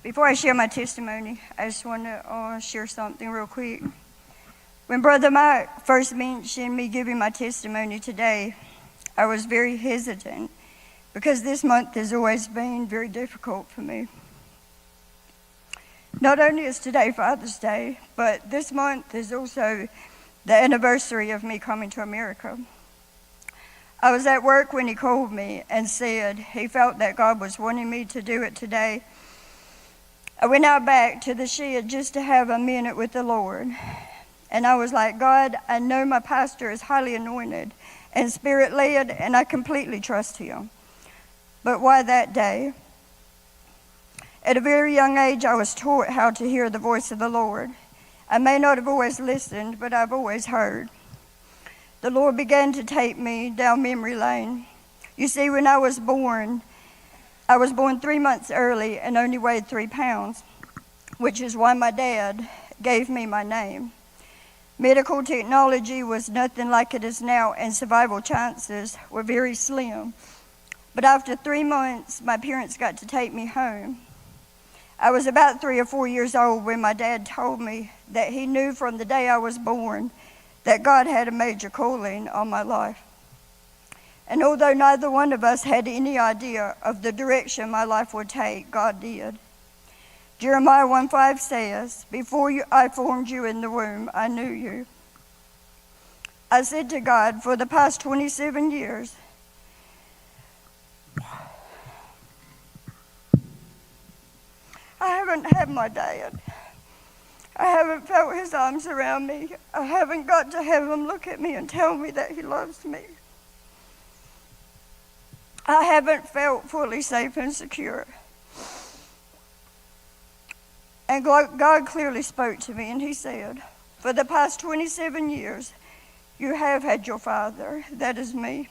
Before I share my testimony, I just want to share something real quick. When Brother Mike first mentioned me giving my testimony today, I was very hesitant because this month has always been very difficult for me. Not only is today Father's Day, but this month is also the anniversary of me coming to America. I was at work when he called me and said he felt that God was wanting me to do it today. I went out back to the shed just to have a minute with the Lord. And I was like, God, I know my pastor is highly anointed and spirit-led, and I completely trust him. But why that day? At a very young age, I was taught how to hear the voice of the Lord. I may not have always listened, but I've always heard. The Lord began to take me down memory lane. You see, when I was born 3 months early and only weighed 3 pounds, which is why my dad gave me my name. Medical technology was nothing like it is now, and survival chances were very slim. But after 3 months, my parents got to take me home. I was about 3 or 4 years old when my dad told me that he knew from the day I was born that God had a major calling on my life. And although neither one of us had any idea of the direction my life would take, God did. Jeremiah 1:5 says, "Before I formed you in the womb, I knew you." I said to God, for the past 27 years, I haven't had my dad. I haven't felt his arms around me. I haven't got to have him look at me and tell me that he loves me. I haven't felt fully safe and secure. And God clearly spoke to me, and he said, for the past 27 years, you have had your father. That is me.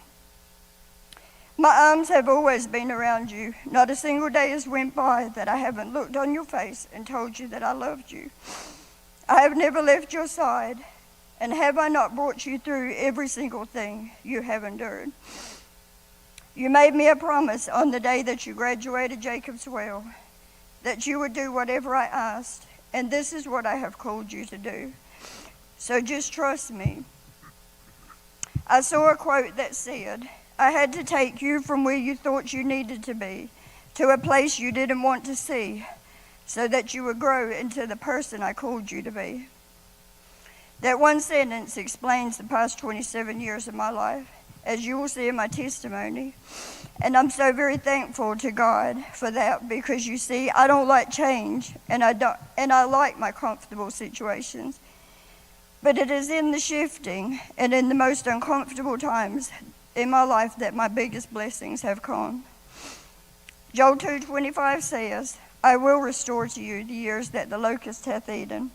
My arms have always been around you. Not a single day has went by that I haven't looked on your face and told you that I loved you. I have never left your side, and have I not brought you through every single thing you have endured? You made me a promise on the day that you graduated Jacob's Well, that you would do whatever I asked, and this is what I have called you to do. So just trust me. I saw a quote that said, I had to take you from where you thought you needed to be to a place you didn't want to see, so that you would grow into the person I called you to be. That one sentence explains the past 27 years of my life, as you will see in my testimony. And I'm so very thankful to God for that, because you see, I don't like change, and I like my comfortable situations. But it is in the shifting and in the most uncomfortable times in my life that my biggest blessings have come. Joel 2:25 says, I will restore to you the years that the locust hath eaten.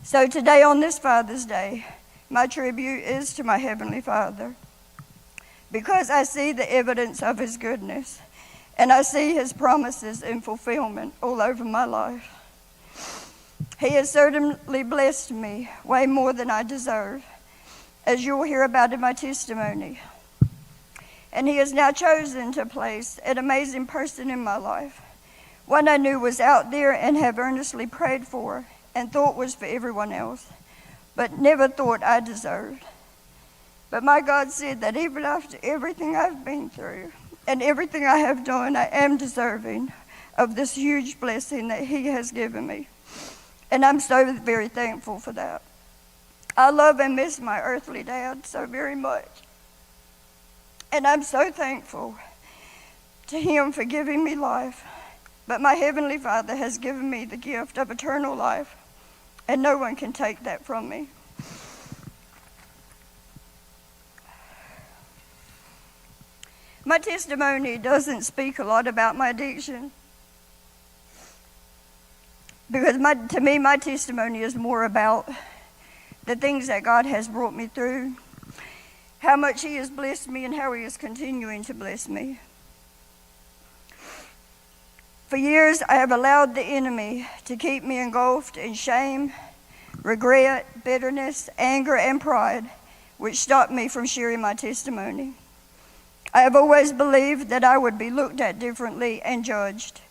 So today on this Father's Day, my tribute is to my Heavenly Father, because I see the evidence of his goodness, and I see his promises in fulfillment all over my life. He has certainly blessed me way more than I deserve, as you will hear about in my testimony. And he has now chosen to place an amazing person in my life, one I knew was out there and have earnestly prayed for and thought was for everyone else, but never thought I deserved. But my God said that even after everything I've been through and everything I have done, I am deserving of this huge blessing that he has given me. And I'm so very thankful for that. I love and miss my earthly dad so very much. And I'm so thankful to him for giving me life. But my Heavenly Father has given me the gift of eternal life, and no one can take that from me. My testimony doesn't speak a lot about my addiction, because to me, my testimony is more about the things that God has brought me through, how much he has blessed me, and how he is continuing to bless me. For years, I have allowed the enemy to keep me engulfed in shame, regret, bitterness, anger, and pride, which stopped me from sharing my testimony. I have always believed that I would be looked at differently and judged.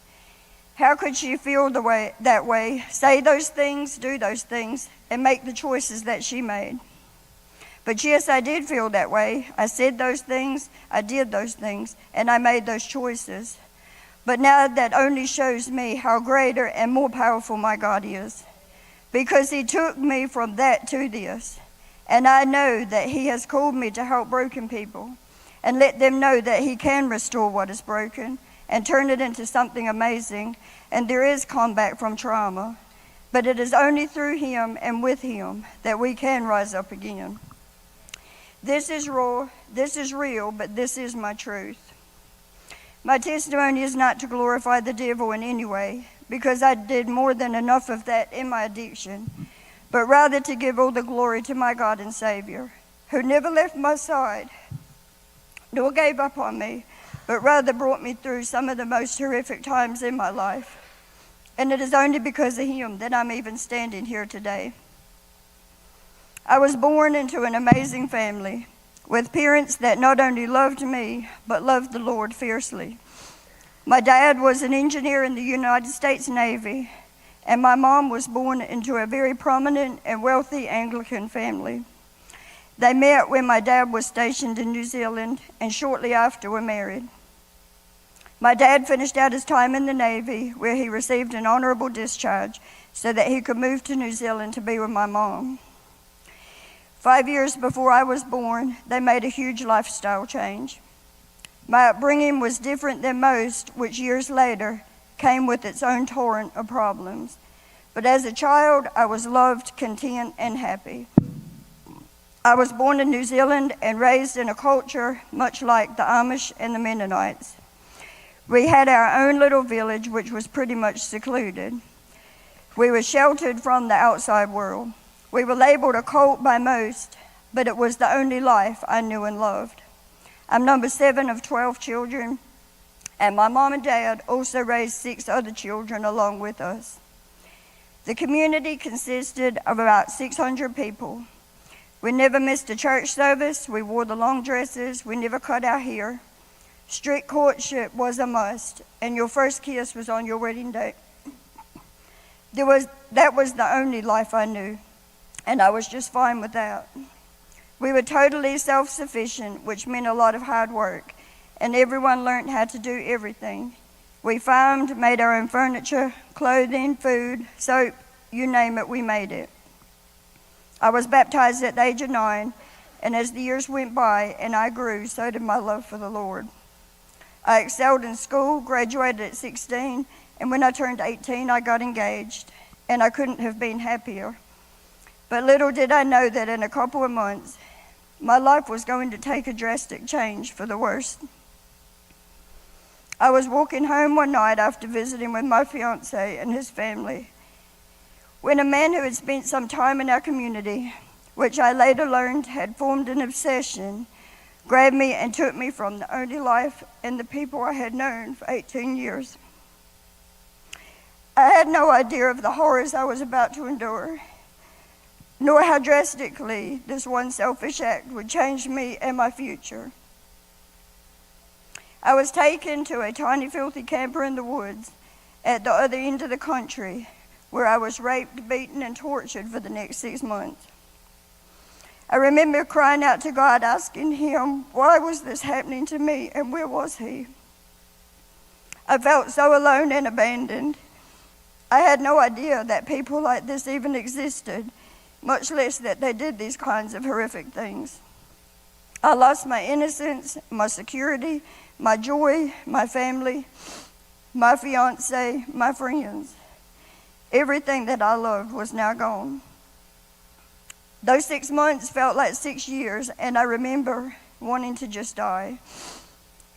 How could she feel that way, say those things, do those things, and make the choices that she made? But yes, I did feel that way. I said those things, I did those things, and I made those choices. But now that only shows me how greater and more powerful my God is, because he took me from that to this. And I know that he has called me to help broken people and let them know that he can restore what is broken and turn it into something amazing. And there is comeback from trauma, but it is only through him and with him that we can rise up again. This is raw, this is real, but this is my truth. My testimony is not to glorify the devil in any way, because I did more than enough of that in my addiction, but rather to give all the glory to my God and Savior, who never left my side, nor gave up on me, but rather brought me through some of the most horrific times in my life. And it is only because of him that I'm even standing here today. I was born into an amazing family with parents that not only loved me, but loved the Lord fiercely. My dad was an engineer in the United States Navy, and my mom was born into a very prominent and wealthy Anglican family. They met when my dad was stationed in New Zealand, and shortly after were married. My dad finished out his time in the Navy, where he received an honorable discharge so that he could move to New Zealand to be with my mom. 5 years before I was born, they made a huge lifestyle change. My upbringing was different than most, which years later came with its own torrent of problems. But as a child, I was loved, content, and happy. I was born in New Zealand and raised in a culture much like the Amish and the Mennonites. We had our own little village, which was pretty much secluded. We were sheltered from the outside world. We were labeled a cult by most, but it was the only life I knew and loved. I'm number 7 of 12 children, and my mom and dad also raised 6 other children along with us. The community consisted of about 600 people. We never missed a church service. We wore the long dresses. We never cut our hair. Strict courtship was a must, and your first kiss was on your wedding day. That was the only life I knew, and I was just fine with that. We were totally self-sufficient, which meant a lot of hard work, and everyone learned how to do everything. We farmed, made our own furniture, clothing, food, soap, you name it, we made it. I was baptized at the age of 9, and as the years went by and I grew, so did my love for the Lord. I excelled in school, graduated at 16, and when I turned 18, I got engaged, and I couldn't have been happier. But little did I know that in a couple of months, my life was going to take a drastic change for the worse. I was walking home one night after visiting with my fiancé and his family, when a man who had spent some time in our community, which I later learned had formed an obsession, grabbed me and took me from the only life and the people I had known for 18 years. I had no idea of the horrors I was about to endure, nor how drastically this one selfish act would change me and my future. I was taken to a tiny, filthy camper in the woods at the other end of the country, where I was raped, beaten, and tortured for the next 6 months. I remember crying out to God, asking him, why was this happening to me, and where was he? I felt so alone and abandoned. I had no idea that people like this even existed, much less that they did these kinds of horrific things. I lost my innocence, my security, my joy, my family, my fiancé, my friends. Everything that I loved was now gone. Those 6 months felt like 6 years, and I remember wanting to just die.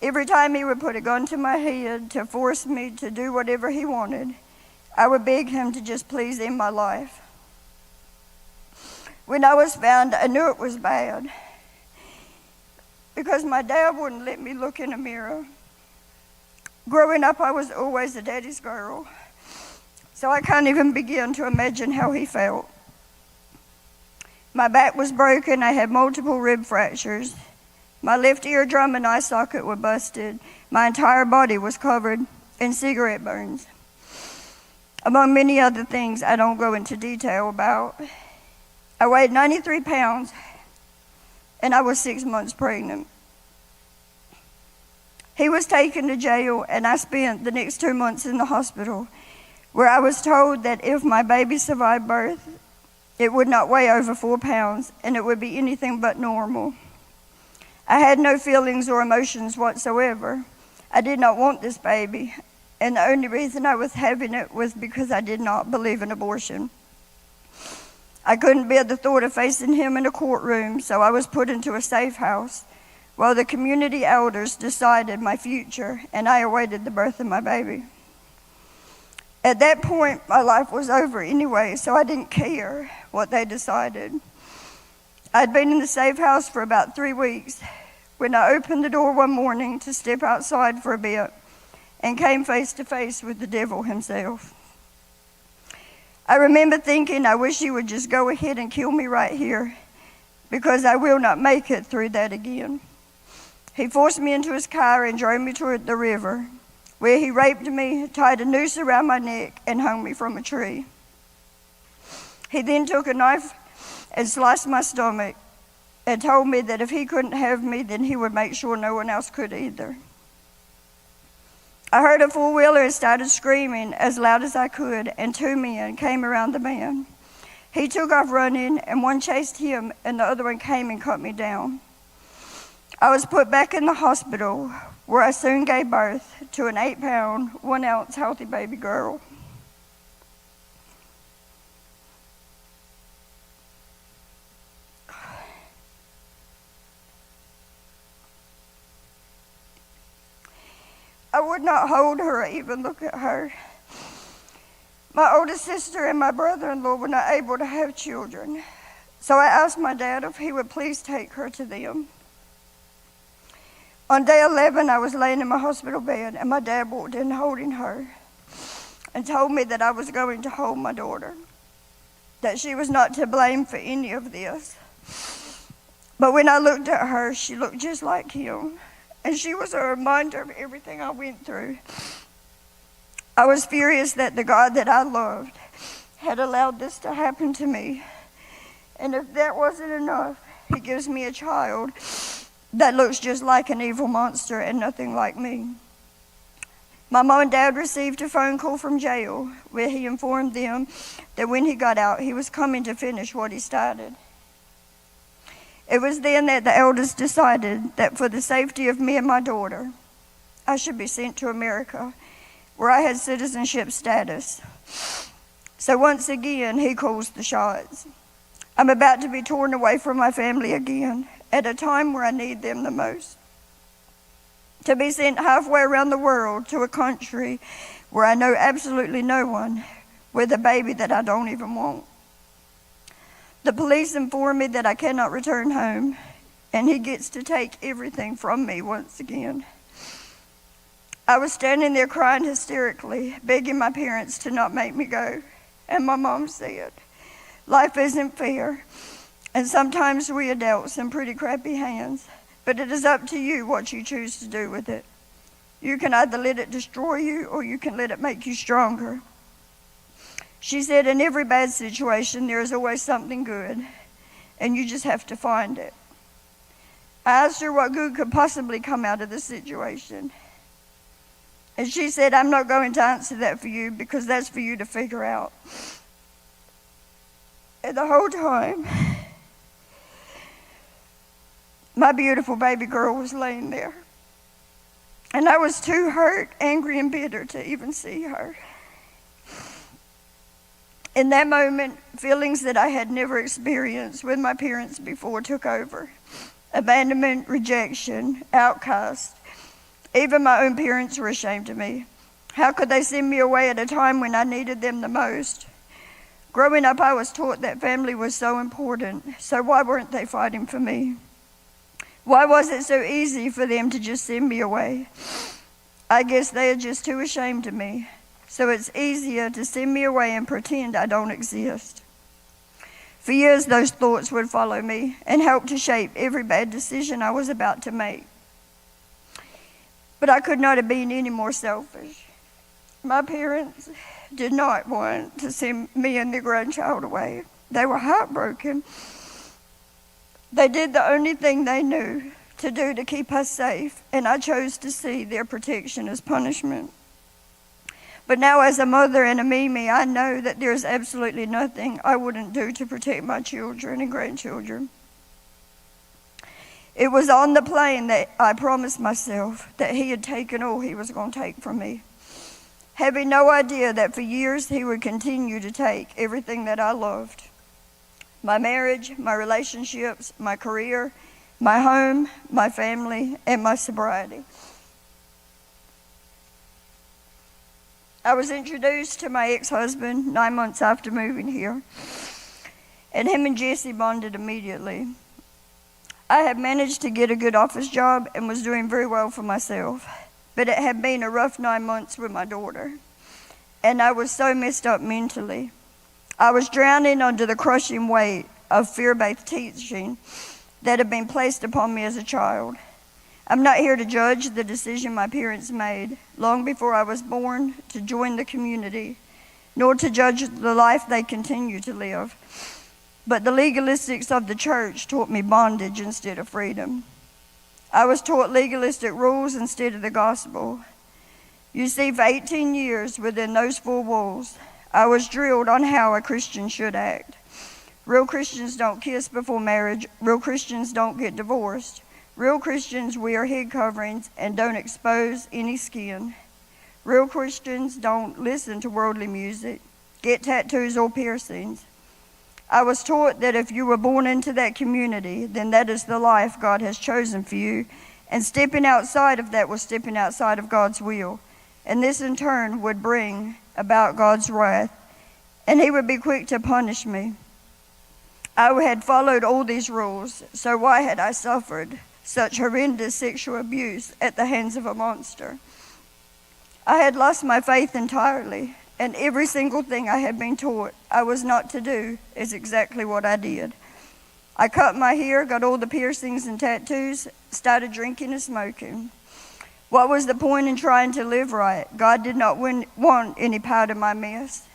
Every time he would put a gun to my head to force me to do whatever he wanted, I would beg him to just please end my life. When I was found, I knew it was bad, because my dad wouldn't let me look in a mirror. Growing up, I was always a daddy's girl, so I can't even begin to imagine how he felt. My back was broken. I had multiple rib fractures. My left eardrum and eye socket were busted. My entire body was covered in cigarette burns. among many other things I don't go into detail about. I weighed 93 pounds, and I was 6 months pregnant. He was taken to jail, and I spent the next 2 months in the hospital, where I was told that if my baby survived birth, it would not weigh over 4 pounds, and it would be anything but normal. I had no feelings or emotions whatsoever. I did not want this baby, and the only reason I was having it was because I did not believe in abortion. I couldn't bear the thought of facing him in a courtroom, so I was put into a safe house while the community elders decided my future, and I awaited the birth of my baby. At that point, my life was over anyway, so I didn't care what they decided. I'd been in the safe house for about 3 weeks when I opened the door one morning to step outside for a bit and came face to face with the devil himself. I remember thinking, I wish he would just go ahead and kill me right here, because I will not make it through that again. He forced me into his car and drove me toward the river, where he raped me, tied a noose around my neck, and hung me from a tree. He then took a knife and sliced my stomach and told me that if he couldn't have me, then he would make sure no one else could either. I heard a four-wheeler and started screaming as loud as I could, and 2 men came around the man. He took off running, and one chased him, and the other one came and cut me down. I was put back in the hospital, where I soon gave birth to an 8-pound, 1-ounce healthy baby girl. I would not hold her or even look at her. My oldest sister and my brother-in-law were not able to have children, so I asked my dad if he would please take her to them. On day 11, I was laying in my hospital bed, and my dad walked in holding her and told me that I was going to hold my daughter, that she was not to blame for any of this. But when I looked at her, she looked just like him, and she was a reminder of everything I went through. I was furious that the God that I loved had allowed this to happen to me. And if that wasn't enough, he gives me a child that looks just like an evil monster and nothing like me. My mom and dad received a phone call from jail where he informed them that when he got out, he was coming to finish what he started. It was then that the elders decided that for the safety of me and my daughter, I should be sent to America, where I had citizenship status. So once again, he calls the shots. I'm about to be torn away from my family again at a time where I need them the most. To be sent halfway around the world to a country where I know absolutely no one, with a baby that I don't even want. The police inform me that I cannot return home, and he gets to take everything from me once again. I was standing there crying hysterically, begging my parents to not make me go. And my mom said, "Life isn't fair, and sometimes we are dealt some pretty crappy hands, but it is up to you what you choose to do with it. You can either let it destroy you, or you can let it make you stronger." She said, in every bad situation, there is always something good, and you just have to find it. I asked her what good could possibly come out of the situation. And she said, "I'm not going to answer that for you, because that's for you to figure out." And the whole time, my beautiful baby girl was laying there. And I was too hurt, angry, and bitter to even see her. In that moment, feelings that I had never experienced with my parents before took over. Abandonment, rejection, outcast. Even my own parents were ashamed of me. How could they send me away at a time when I needed them the most? Growing up, I was taught that family was so important, so why weren't they fighting for me? Why was it so easy for them to just send me away? I guess they are just too ashamed of me, so it's easier to send me away and pretend I don't exist. For years, those thoughts would follow me and help to shape every bad decision I was about to make. But I could not have been any more selfish. My parents did not want to send me and their grandchild away. They were heartbroken. They did the only thing they knew to do to keep us safe, and I chose to see their protection as punishment. But now, as a mother and a Mimi, I know that there's absolutely nothing I wouldn't do to protect my children and grandchildren. It was on the plane that I promised myself that he had taken all he was going to take from me, having no idea that for years he would continue to take everything that I loved. My marriage, my relationships, my career, my home, my family, and my sobriety. I was introduced to my ex-husband 9 months after moving here, and him and Jesse bonded immediately. I had managed to get a good office job and was doing very well for myself, but it had been a rough 9 months with my daughter, and I was so messed up mentally. I was drowning under the crushing weight of fear-based teaching that had been placed upon me as a child. I'm not here to judge the decision my parents made long before I was born to join the community, nor to judge the life they continue to live. But the legalistics of the church taught me bondage instead of freedom. I was taught legalistic rules instead of the gospel. You see, for 18 years within those four walls, I was drilled on how a Christian should act. Real Christians don't kiss before marriage. Real Christians don't get divorced. Real Christians wear head coverings and don't expose any skin. Real Christians don't listen to worldly music, get tattoos or piercings. I was taught that if you were born into that community, then that is the life God has chosen for you, and stepping outside of that was stepping outside of God's will, and this in turn would bring about God's wrath, and he would be quick to punish me. I had followed all these rules, so why had I suffered such horrendous sexual abuse at the hands of a monster? I had lost my faith entirely, and every single thing I had been taught I was not to do is exactly what I did. I cut my hair, got all the piercings and tattoos, started drinking and smoking. What was the point in trying to live right? God did not want any part of my mess,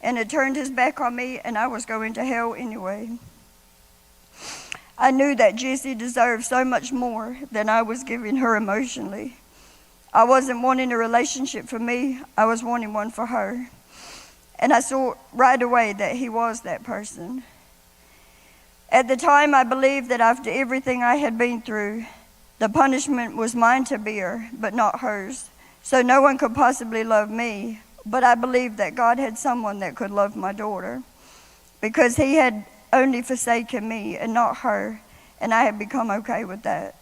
and had turned his back on me, and I was going to hell anyway. I knew that Jessie deserved so much more than I was giving her emotionally. I wasn't wanting a relationship for me, I was wanting one for her. And I saw right away that he was that person. At the time, I believed that after everything I had been through, the punishment was mine to bear, but not hers. So no one could possibly love me, but I believed that God had someone that could love my daughter, because he had only forsaken me and not her, and I had become okay with that.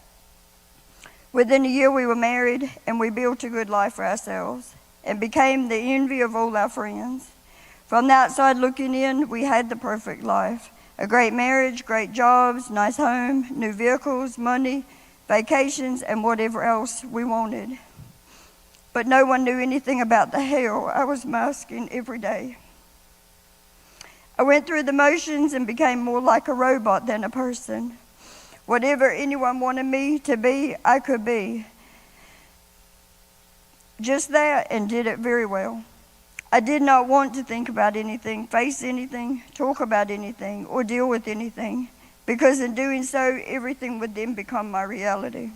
Within a year we were married, and we built a good life for ourselves and became the envy of all our friends. From the outside looking in, we had the perfect life. A great marriage, great jobs, nice home, new vehicles, money, vacations, and whatever else we wanted. But no one knew anything about the hell I was masking every day. I went through the motions and became more like a robot than a person. Whatever anyone wanted me to be, I could be. Just that, and did it very well. I did not want to think about anything, face anything, talk about anything, or deal with anything, because in doing so, everything would then become my reality.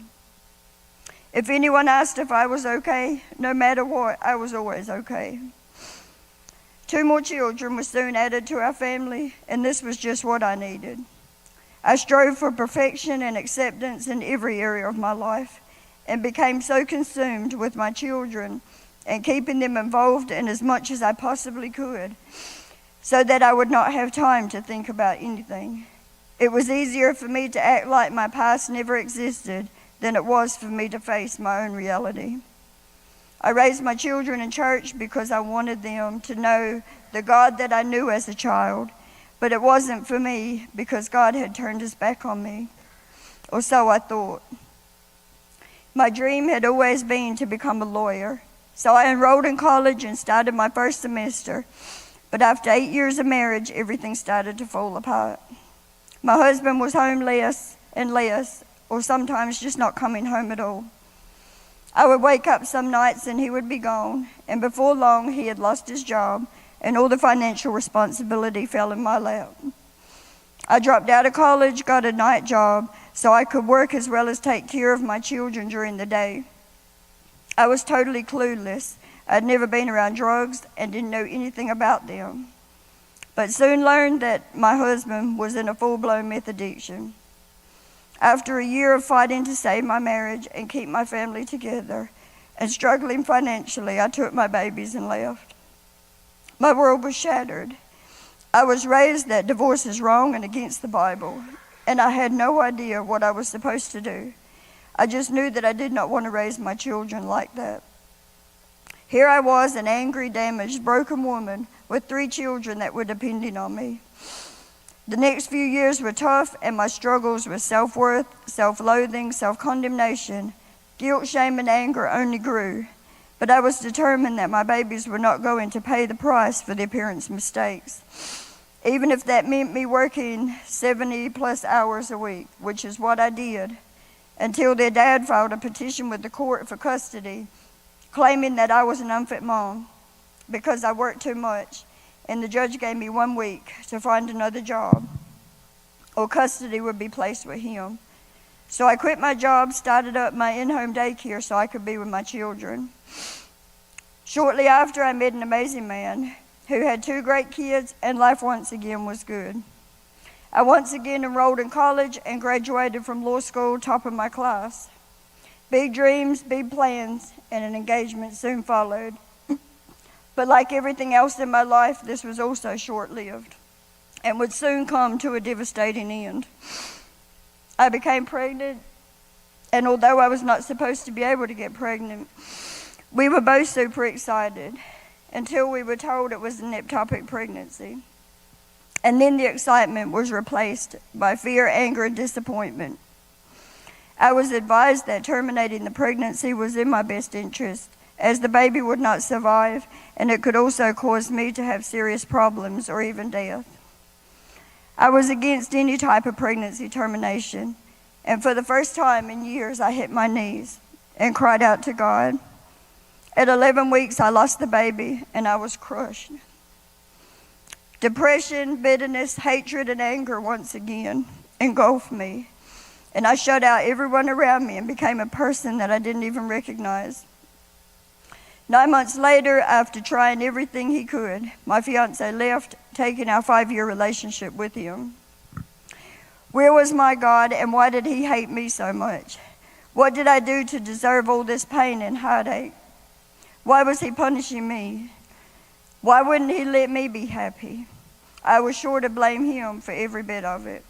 If anyone asked if I was okay, no matter what, I was always okay. 2 more children were soon added to our family, and this was just what I needed. I strove for perfection and acceptance in every area of my life, and became so consumed with my children and keeping them involved in as much as I possibly could, so that I would not have time to think about anything. It was easier for me to act like my past never existed than it was for me to face my own reality. I raised my children in church because I wanted them to know the God that I knew as a child, but it wasn't for me because God had turned his back on me, or so I thought. My dream had always been to become a lawyer, so I enrolled in college and started my first semester, but after 8 years of marriage, everything started to fall apart. My husband was home less and less, or sometimes just not coming home at all. I would wake up some nights and he would be gone, and before long he had lost his job, and all the financial responsibility fell in my lap. I dropped out of college, got a night job, so I could work as well as take care of my children during the day. I was totally clueless. I'd never been around drugs and didn't know anything about them, but soon learned that my husband was in a full-blown meth addiction. After a year of fighting to save my marriage and keep my family together and struggling financially, I took my babies and left. My world was shattered. I was raised that divorce is wrong and against the Bible, and I had no idea what I was supposed to do. I just knew that I did not want to raise my children like that. Here I was, an angry, damaged, broken woman with 3 children that were depending on me. The next few years were tough, and my struggles with self-worth, self-loathing, self-condemnation, guilt, shame, and anger only grew. But I was determined that my babies were not going to pay the price for their parents' mistakes, even if that meant me working 70-plus hours a week, which is what I did, until their dad filed a petition with the court for custody, claiming that I was an unfit mom because I worked too much, and the judge gave me 1 week to find another job, or custody would be placed with him. So I quit my job, started up my in-home daycare so I could be with my children. Shortly after, I met an amazing man who had 2 great kids, and life once again was good. I once again enrolled in college and graduated from law school, top of my class. Big dreams, big plans, and an engagement soon followed. But like everything else in my life, this was also short-lived and would soon come to a devastating end. I became pregnant, and although I was not supposed to be able to get pregnant, we were both super excited until we were told it was an ectopic pregnancy. And then the excitement was replaced by fear, anger, and disappointment. I was advised that terminating the pregnancy was in my best interest, as the baby would not survive, and it could also cause me to have serious problems or even death. I was against any type of pregnancy termination, and for the first time in years, I hit my knees and cried out to God. At 11 weeks, I lost the baby, and I was crushed. Depression, bitterness, hatred, and anger once again engulfed me, and I shut out everyone around me and became a person that I didn't even recognize. 9 months later, after trying everything he could, my fiance left, taking our 5-year relationship with him. Where was my God, and why did he hate me so much? What did I do to deserve all this pain and heartache? Why was he punishing me? Why wouldn't he let me be happy? I was sure to blame him for every bit of it.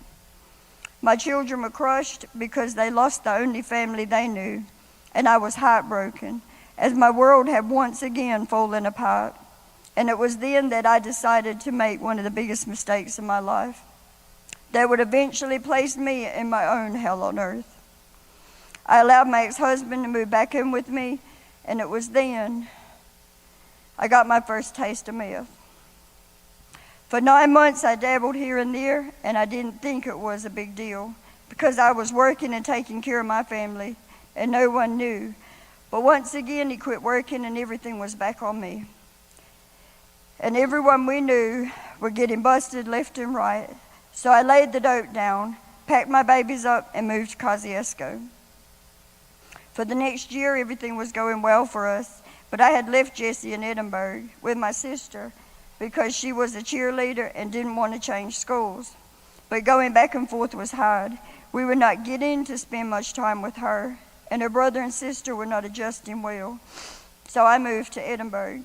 My children were crushed because they lost the only family they knew, and I was heartbroken, as my world had once again fallen apart. And it was then that I decided to make one of the biggest mistakes in my life that would eventually place me in my own hell on earth. I allowed my ex-husband to move back in with me, and it was then I got my first taste of meth. For 9 months, I dabbled here and there, and I didn't think it was a big deal because I was working and taking care of my family, and no one knew. But once again, he quit working, and everything was back on me. And everyone we knew were getting busted left and right. So I laid the dope down, packed my babies up, and moved to Kosciuszko. For the next year, everything was going well for us, but I had left Jessie in Edinburgh with my sister because she was a cheerleader and didn't want to change schools. But going back and forth was hard. We were not getting to spend much time with her, and her brother and sister were not adjusting well. So I moved to Edinburgh.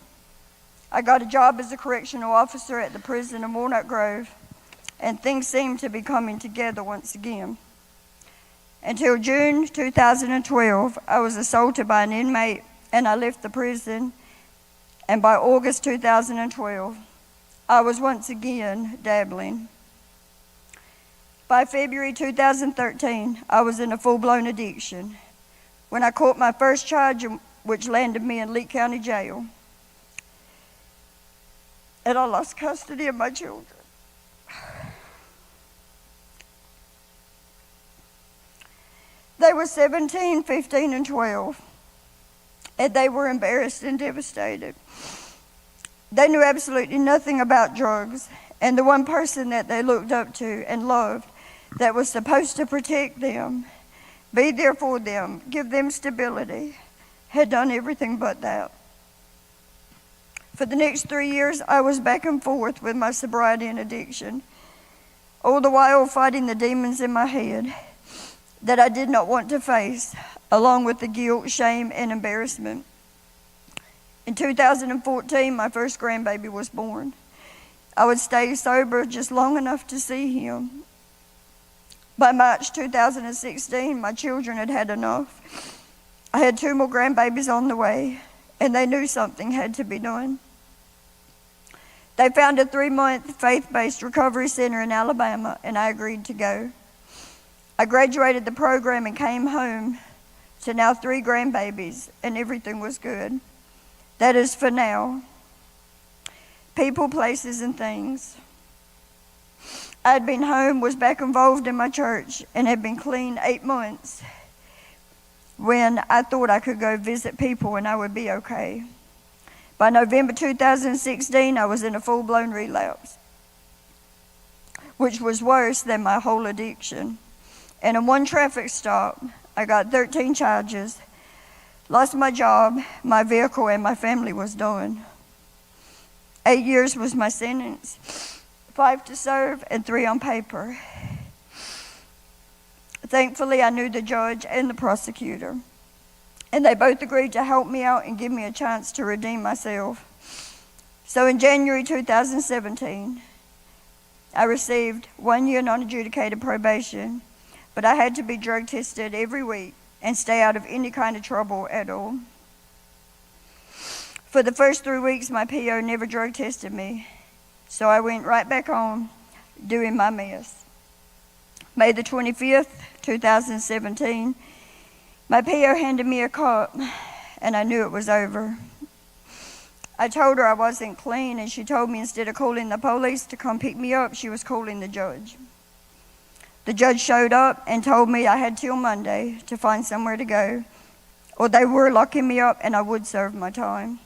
I got a job as a correctional officer at the prison in Walnut Grove, and things seemed to be coming together once again. Until June 2012, I was assaulted by an inmate, and I left the prison, and by August 2012, I was once again dabbling. By February 2013, I was in a full-blown addiction when I caught my first charge, which landed me in Lee County Jail. And I lost custody of my children. They were 17, 15, and 12. and they were embarrassed and devastated. They knew absolutely nothing about drugs, and the one person that they looked up to and loved that was supposed to protect them, be there for them, give them stability, had done everything but that. For the next 3 years, I was back and forth with my sobriety and addiction, all the while fighting the demons in my head that I did not want to face, along with the guilt, shame, and embarrassment. In 2014, my first grandbaby was born. I would stay sober just long enough to see him. By March 2016, my children had had enough. I had 2 more grandbabies on the way, and they knew something had to be done. They found a 3-month faith-based recovery center in Alabama, and I agreed to go. I graduated the program and came home to now 3 grandbabies, and everything was good. That is for now. People, places, and things. I had been home, was back involved in my church, and had been clean 8 months when I thought I could go visit people and I would be okay. By November 2016, I was in a full-blown relapse, which was worse than my whole addiction. And in one traffic stop, I got 13 charges, lost my job, my vehicle, and my family was done. 8 years was my sentence, 5 to serve and 3 on paper. Thankfully, I knew the judge and the prosecutor, and they both agreed to help me out and give me a chance to redeem myself. So in January 2017, I received 1 year non-adjudicated probation, but I had to be drug tested every week and stay out of any kind of trouble at all. For the first 3 weeks, my PO never drug tested me, so I went right back on doing my mess. May the 25th, 2017, my PO handed me a cup, and I knew it was over. I told her I wasn't clean, and she told me instead of calling the police to come pick me up, she was calling the judge. The judge showed up and told me I had till Monday to find somewhere to go, or they were locking me up and I would serve my time.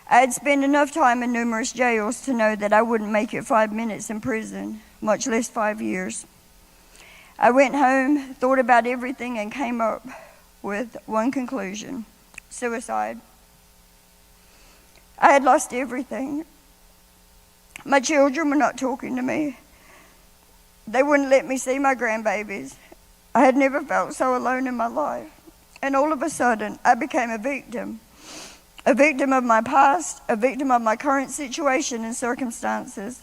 I had spent enough time in numerous jails to know that I wouldn't make it 5 minutes in prison, much less 5 years. I went home, thought about everything, and came up with one conclusion: suicide. I had lost everything. My children were not talking to me. They wouldn't let me see my grandbabies. I had never felt so alone in my life. And all of a sudden, I became a victim of my past, a victim of my current situation and circumstances,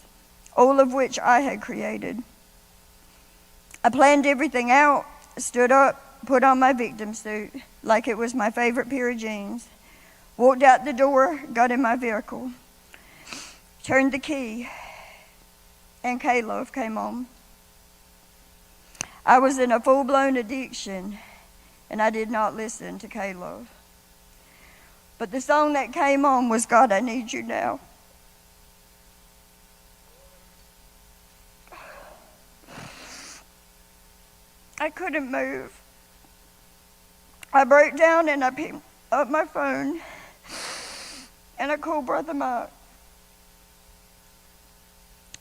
all of which I had created. I planned everything out, stood up, put on my victim suit like it was my favorite pair of jeans, walked out the door, got in my vehicle, turned the key, and K-Love came on. I was in a full-blown addiction, and I did not listen to K-Love. But the song that came on was God, I Need You Now. I couldn't move. I broke down and I picked up my phone and I called Brother Mark.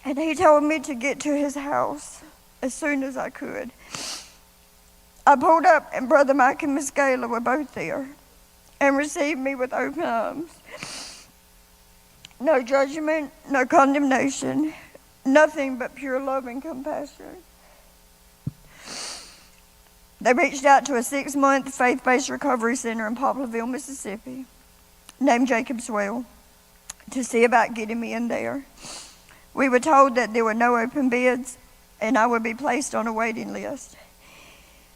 And he told me to get to his house as soon as I could. I pulled up and Brother Mark and Miss Gayla were both there and received me with open arms. No judgment, no condemnation, nothing but pure love and compassion. They reached out to a 6-month faith-based recovery center in Poplarville, Mississippi, named Jacob's Well, to see about getting me in there. We were told that there were no open beds and I would be placed on a waiting list.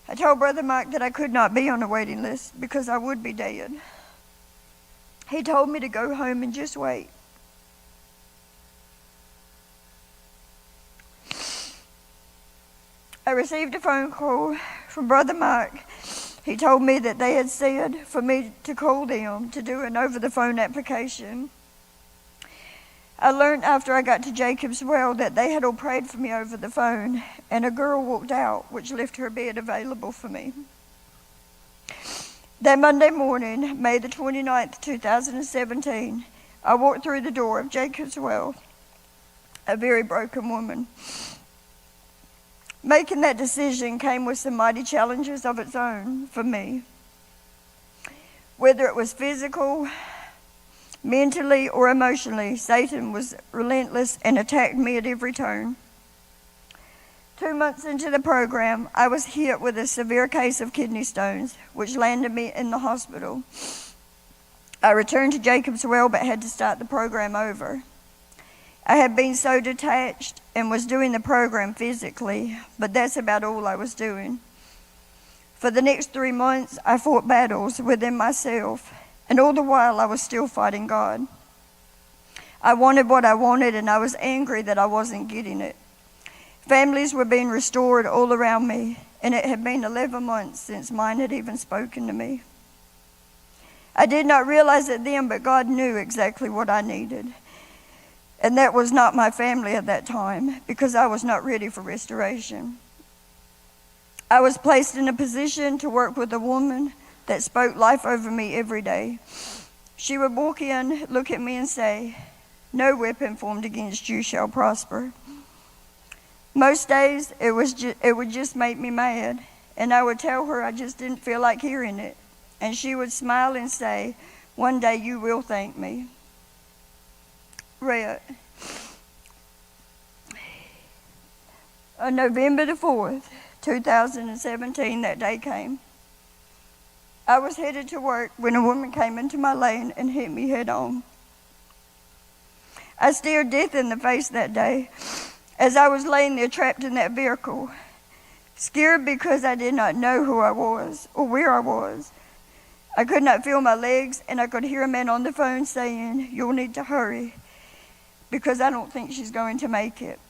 I told Brother Mike that I could not be on a waiting list because I would be dead. He told me to go home and just wait. I received a phone call from Brother Mike. He told me that they had said for me to call them to do an over-the-phone application. I learned after I got to Jacob's Well that they had all prayed for me over the phone, and a girl walked out, which left her bed available for me. That Monday morning, May the 29th, 2017, I walked through the door of Jacob's Well, a very broken woman. Making that decision came with some mighty challenges of its own for me. Whether it was physical, mentally, or emotionally, Satan was relentless and attacked me at every turn. 2 months into the program, I was hit with a severe case of kidney stones, which landed me in the hospital. I returned to Jacob's Well, but had to start the program over. I had been so detached and was doing the program physically, but that's about all I was doing. For the next 3 months, I fought battles within myself, and all the while I was still fighting God. I wanted what I wanted, and I was angry that I wasn't getting it. Families were being restored all around me, and it had been 11 months since mine had even spoken to me. I did not realize it then, but God knew exactly what I needed. And that was not my family at that time, because I was not ready for restoration. I was placed in a position to work with a woman that spoke life over me every day. She would walk in, look at me, and say, "No weapon formed against you shall prosper." Most days, it would just make me mad, and I would tell her I just didn't feel like hearing it. And she would smile and say, "One day you will thank me." Rhett. On November the 4th, 2017, that day came. I was headed to work when a woman came into my lane and hit me head on. I stared death in the face that day as I was laying there trapped in that vehicle, scared because I did not know who I was or where I was. I could not feel my legs, and I could hear a man on the phone saying, "You'll need to hurry because I don't think she's going to make it."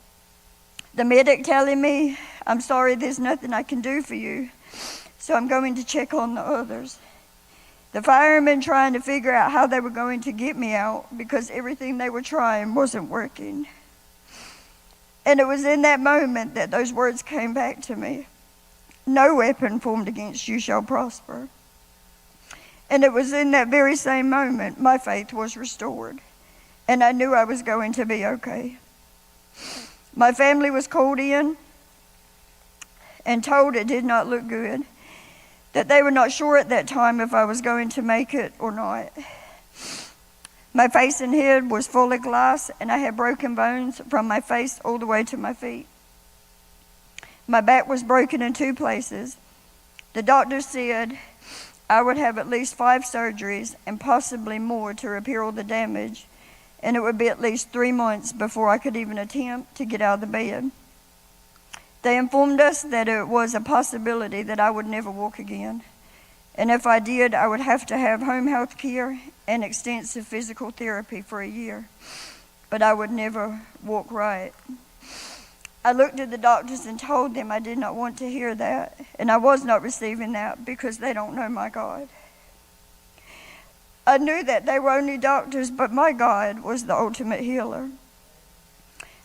The medic telling me, "I'm sorry, there's nothing I can do for you, so I'm going to check on the others." The firemen trying to figure out how they were going to get me out because everything they were trying wasn't working. And it was in that moment that those words came back to me. "No weapon formed against you shall prosper." And it was in that very same moment my faith was restored, and I knew I was going to be okay. My family was called in and told it did not look good, that they were not sure at that time if I was going to make it or not. My face and head was full of glass, and I had broken bones from my face all the way to my feet. My back was broken in 2 places. The doctor said I would have at least 5 surgeries and possibly more to repair all the damage, and it would be at least 3 months before I could even attempt to get out of the bed. They informed us that it was a possibility that I would never walk again, and if I did, I would have to have home health care and extensive physical therapy for a year, but I would never walk right. I looked at the doctors and told them I did not want to hear that, and I was not receiving that because they don't know my God. I knew that they were only doctors, but my God was the ultimate healer.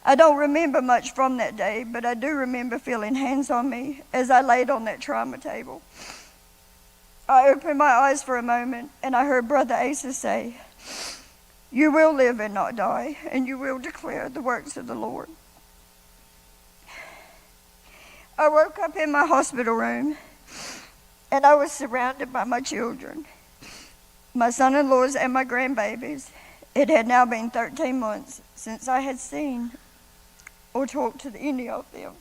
I don't remember much from that day, but I do remember feeling hands on me as I laid on that trauma table. I opened my eyes for a moment, and I heard Brother Asa say, "You will live and not die, and you will declare the works of the Lord." I woke up in my hospital room, and I was surrounded by my children, my son-in-laws and my grandbabies. It had now been 13 months since I had seen or talked to any of them.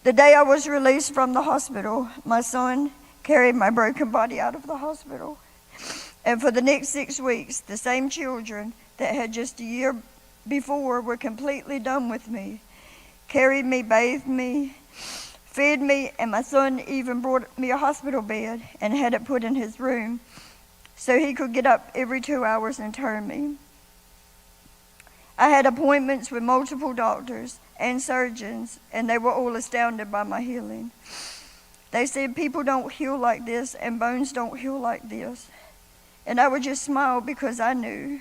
The day I was released from the hospital, my son carried my broken body out of the hospital. And for the next 6 weeks, the same children that had just a year before were completely done with me, carried me, bathed me, fed me, and my son even brought me a hospital bed and had it put in his room so he could get up every 2 hours and turn me. I had appointments with multiple doctors and surgeons, and they were all astounded by my healing. They said people don't heal like this and bones don't heal like this. And I would just smile because I knew.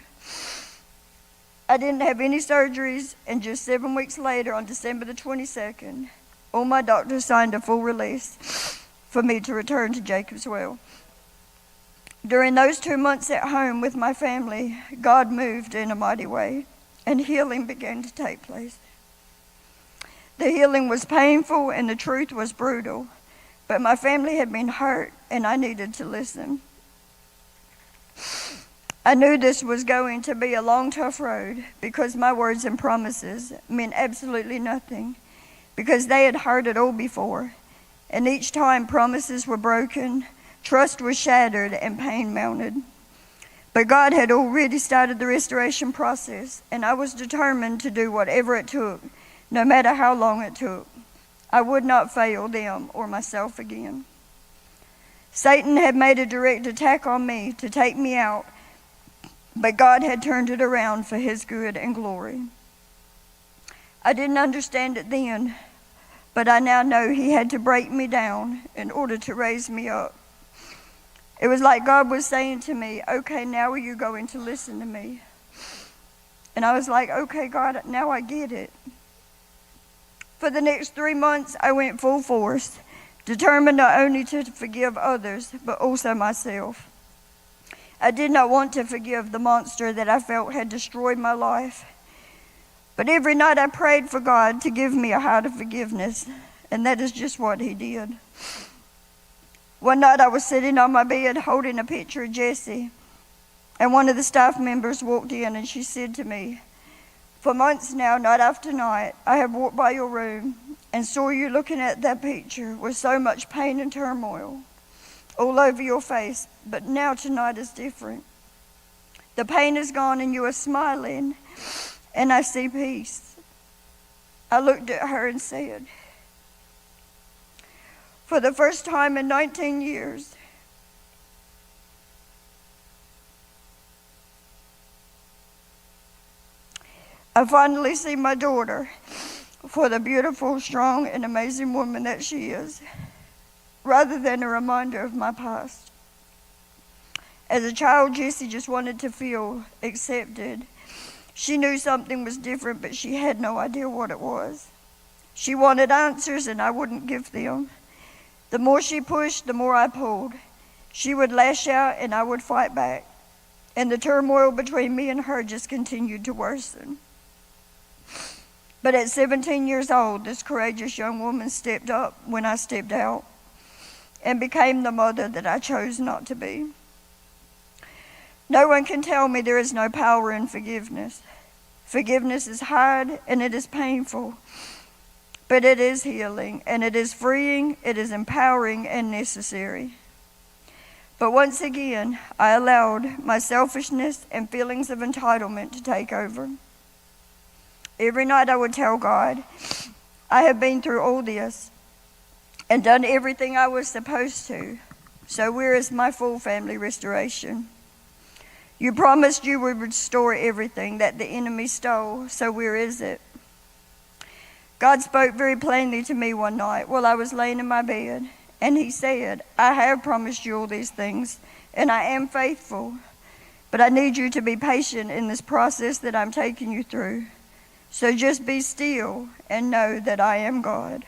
I didn't have any surgeries, and just 7 weeks later, on December the 22nd, all my doctors signed a full release. for me to return to Jacob's Well. During those 2 months at home with my family, God moved in a mighty way, and healing began to take place. The healing was painful and the truth was brutal, but my family had been hurt and I needed to listen. I knew this was going to be a long, tough road because my words and promises meant absolutely nothing, because they had heard it all before, and each time promises were broken, trust was shattered, and pain mounted. But God had already started the restoration process, and I was determined to do whatever it took, no matter how long it took. I would not fail them or myself again. Satan had made a direct attack on me to take me out, but God had turned it around for his good and glory. I didn't understand it then, but I now know he had to break me down in order to raise me up. It was like God was saying to me, okay, now are you going to listen to me? And I was like, okay, God, now I get it. For the next 3 months, I went full force, determined not only to forgive others, but also myself. I did not want to forgive the monster that I felt had destroyed my life. But every night I prayed for God to give me a heart of forgiveness, and that is just what he did. One night I was sitting on my bed holding a picture of Jessie, and one of the staff members walked in and she said to me, "For months now, night after night, I have walked by your room and saw you looking at that picture with so much pain and turmoil all over your face, but now tonight is different. The pain is gone and you are smiling, and I see peace." I looked at her and said, "For the first time in 19 years, I finally see my daughter for the beautiful, strong, and amazing woman that she is, rather than a reminder of my past. As a child, Jessie just wanted to feel accepted. She knew something was different, but she had no idea what it was. She wanted answers, and I wouldn't give them. The more she pushed, the more I pulled. She would lash out, and I would fight back. And the turmoil between me and her just continued to worsen. But at 17 years old, this courageous young woman stepped up when I stepped out and became the mother that I chose not to be. No one can tell me there is no power in forgiveness. Forgiveness is hard and it is painful, but it is healing and it is freeing, it is empowering and necessary. But once again, I allowed my selfishness and feelings of entitlement to take over. Every night I would tell God, I have been through all this and done everything I was supposed to. So where is my full family restoration? You promised you would restore everything that the enemy stole, so where is it? God spoke very plainly to me one night while I was laying in my bed, and he said, I have promised you all these things, and I am faithful, but I need you to be patient in this process that I'm taking you through. So just be still and know that I am God.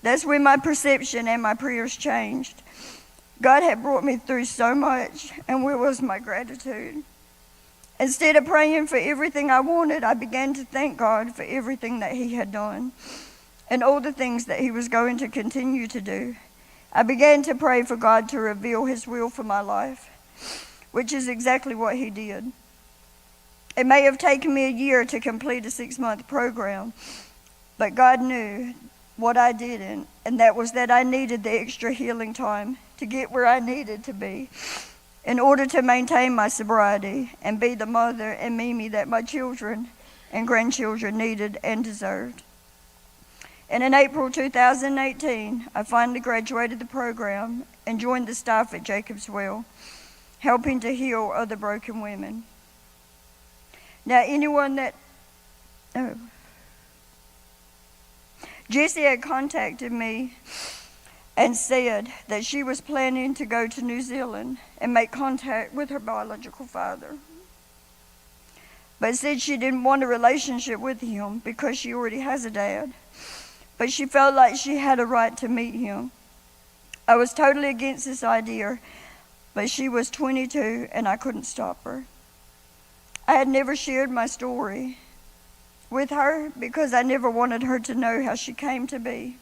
That's when my perception and my prayers changed. God had brought me through so much, and where was my gratitude? Instead of praying for everything I wanted, I began to thank God for everything that he had done and all the things that he was going to continue to do. I began to pray for God to reveal his will for my life, which is exactly what he did. It may have taken me a year to complete a 6-month program, but God knew what I didn't, and that was that I needed the extra healing time to get where I needed to be in order to maintain my sobriety and be the mother and Mimi that my children and grandchildren needed and deserved. And in April 2018, I finally graduated the program and joined the staff at Jacob's Well, helping to heal other broken women. Now, Jessie had contacted me and said that she was planning to go to New Zealand and make contact with her biological father, but said she didn't want a relationship with him because she already has a dad. but she felt like she had a right to meet him. I was totally against this idea, but she was 22 and I couldn't stop her. I had never shared my story with her because I never wanted her to know how she came to be.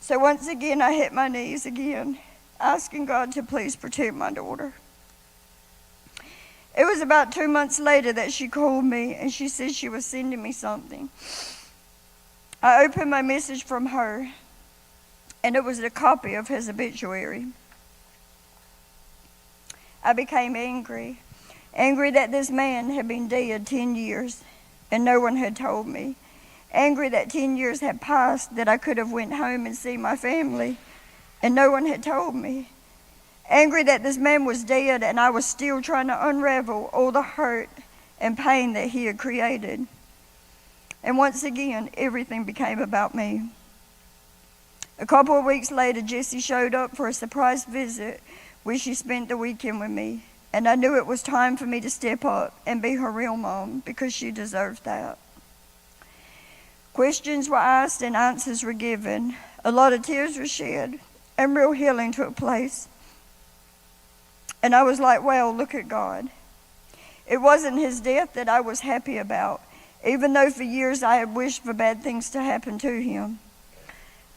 So once again, I hit my knees again, asking God to please protect my daughter. It was about 2 months later that she called me and she said she was sending me something. I opened my message from her, and it was a copy of his obituary. I became angry that this man had been dead 10 years and no one had told me. Angry that 10 years had passed, that I could have went home and seen my family and no one had told me. Angry that this man was dead and I was still trying to unravel all the hurt and pain that he had created. And once again, everything became about me. A couple of weeks later, Jessie showed up for a surprise visit where she spent the weekend with me. And I knew it was time for me to step up and be her real mom because she deserved that. Questions were asked and answers were given. A lot of tears were shed and real healing took place. And I was like, wow, look at God. It wasn't his death that I was happy about, even though for years I had wished for bad things to happen to him.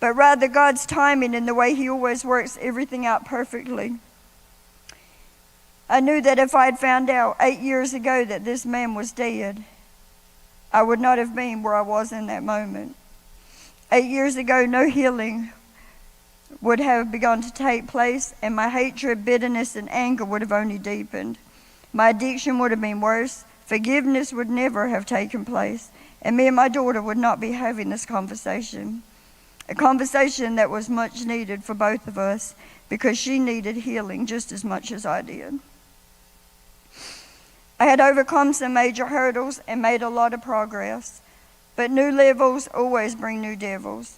But rather God's timing and the way he always works everything out perfectly. I knew that if I had found out 8 years ago that this man was dead, I would not have been where I was in that moment. 8 years ago, no healing would have begun to take place, and my hatred, bitterness, and anger would have only deepened. My addiction would have been worse. Forgiveness would never have taken place, and me and my daughter would not be having this conversation. A conversation that was much needed for both of us because she needed healing just as much as I did. I had overcome some major hurdles and made a lot of progress, but new levels always bring new devils,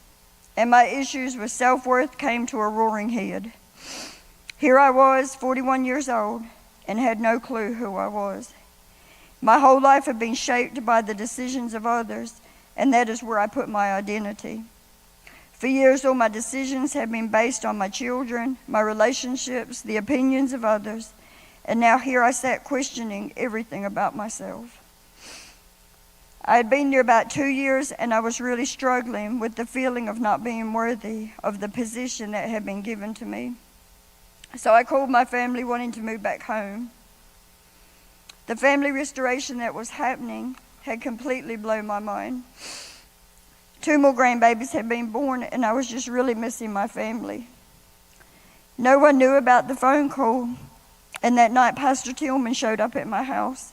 and my issues with self-worth came to a roaring head. Here I was, 41 years old, and had no clue who I was. My whole life had been shaped by the decisions of others, and that is where I put my identity. For years, all my decisions have been based on my children, my relationships, the opinions of others, and now here I sat questioning everything about myself. I had been there about 2 years, and I was really struggling with the feeling of not being worthy of the position that had been given to me. So I called my family wanting to move back home. The family restoration that was happening had completely blown my mind. 2 more grandbabies had been born, and I was just really missing my family. No one knew about the phone call, and that night Pastor Tillman showed up at my house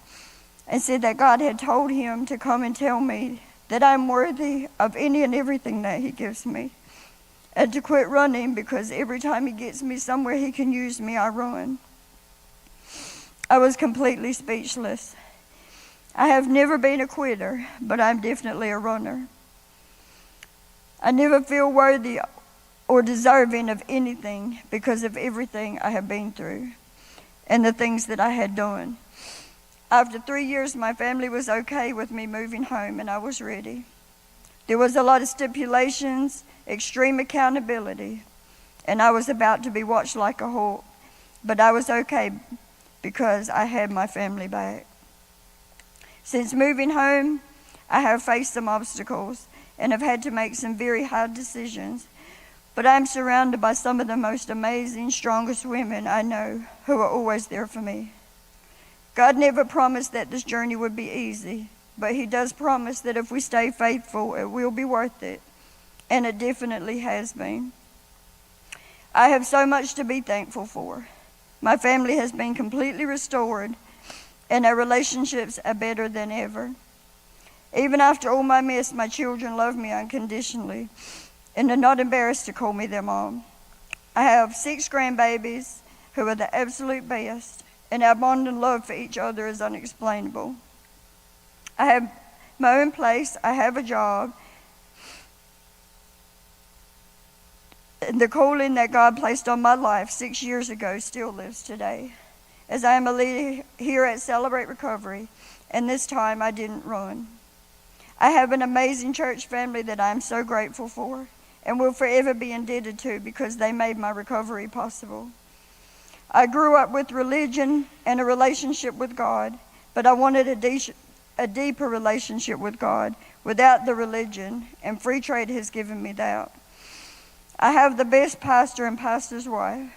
and said that God had told him to come and tell me that I'm worthy of any and everything that he gives me, and to quit running because every time he gets me somewhere he can use me, I run. I was completely speechless. I have never been a quitter, but I'm definitely a runner. I never feel worthy or deserving of anything because of everything I have been through and the things that I had done. After 3 years, my family was okay with me moving home, and I was ready. There was a lot of stipulations, extreme accountability, and I was about to be watched like a hawk, but I was okay because I had my family back. Since moving home, I have faced some obstacles and have had to make some very hard decisions, but I'm surrounded by some of the most amazing, strongest women I know who are always there for me. God never promised that this journey would be easy, but he does promise that if we stay faithful, it will be worth it, and it definitely has been. I have so much to be thankful for. My family has been completely restored, and our relationships are better than ever. Even after all my mess, my children love me unconditionally, and are not embarrassed to call me their mom. I have 6 grandbabies who are the absolute best, and our bond and love for each other is unexplainable. I have my own place, I have a job, and the calling that God placed on my life 6 years ago still lives today, as I am a leader here at Celebrate Recovery, and this time I didn't run. I have an amazing church family that I am so grateful for and will forever be indebted to because they made my recovery possible. I grew up with religion and a relationship with God, but I wanted a deeper relationship with God without the religion, and free trade has given me that. I have the best pastor and pastor's wife.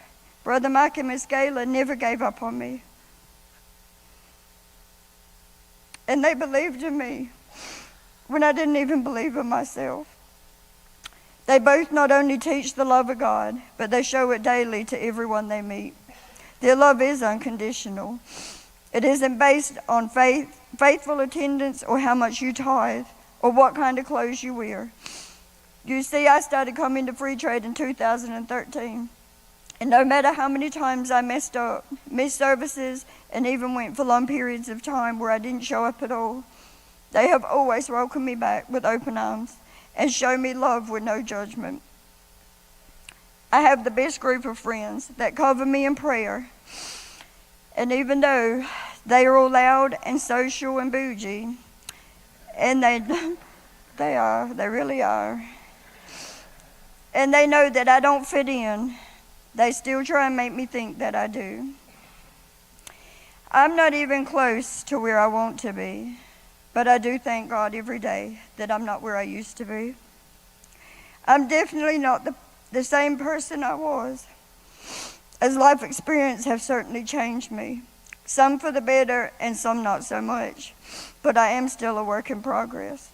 Brother Mike and Miss Gayla never gave up on me. And they believed in me when I didn't even believe in myself. They both not only teach the love of God, but they show it daily to everyone they meet. Their love is unconditional. It isn't based on faithful attendance or how much you tithe or what kind of clothes you wear. You see, I started coming to Free Trade in 2013. And no matter how many times I messed up, missed services, and even went for long periods of time where I didn't show up at all, they have always welcomed me back with open arms and shown me love with no judgment. I have the best group of friends that cover me in prayer. And even though they are all loud and social and bougie, and they really are, and they know that I don't fit in, they still try and make me think that I do. I'm not even close to where I want to be, but I do thank God every day that I'm not where I used to be. I'm definitely not the same person I was, as life experience have certainly changed me, some for the better and some not so much, but I am still a work in progress.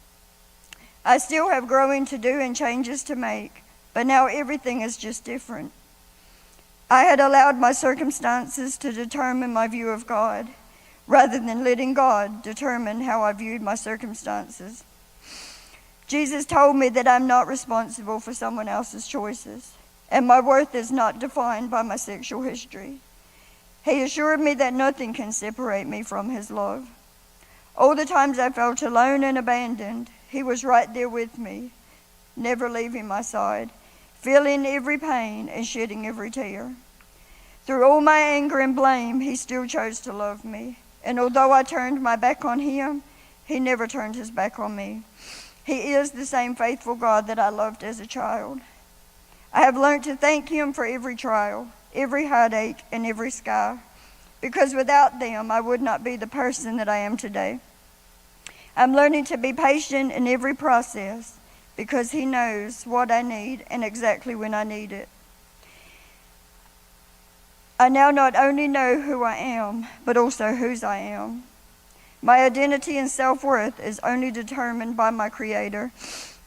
I still have growing to do and changes to make, but now everything is just different. I had allowed my circumstances to determine my view of God, rather than letting God determine how I viewed my circumstances. Jesus told me that I'm not responsible for someone else's choices, and my worth is not defined by my sexual history. He assured me that nothing can separate me from his love. All the times I felt alone and abandoned, he was right there with me, never leaving my side, feeling every pain and shedding every tear. Through all my anger and blame, he still chose to love me. And although I turned my back on him, he never turned his back on me. He is the same faithful God that I loved as a child. I have learned to thank him for every trial, every heartache, and every scar, because without them, I would not be the person that I am today. I'm learning to be patient in every process, because he knows what I need and exactly when I need it. I now not only know who I am, but also whose I am. My identity and self-worth is only determined by my Creator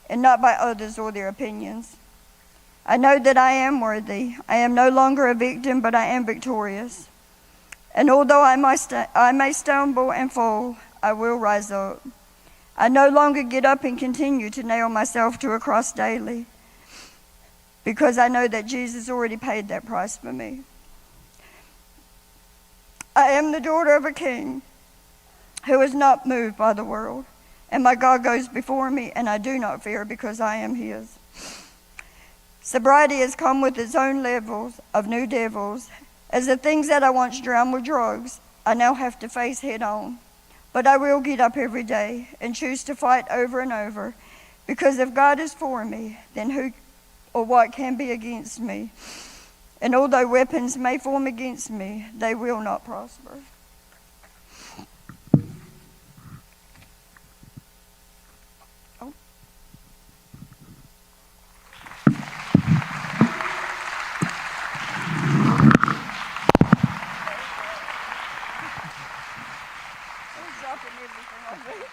and not by others or their opinions. I know that I am worthy. I am no longer a victim, but I am victorious. And although I may stumble and fall, I will rise up. I no longer get up and continue to nail myself to a cross daily, because I know that Jesus already paid that price for me. I am the daughter of a king who is not moved by the world, and my God goes before me, and I do not fear because I am his. Sobriety has come with its own levels of new devils, as the things that I once drowned with drugs, I now have to face head on. But I will get up every day and choose to fight over and over, because if God is for me, then who or what can be against me? And although weapons may form against me, they will not prosper. Oh. Dropping everything on me.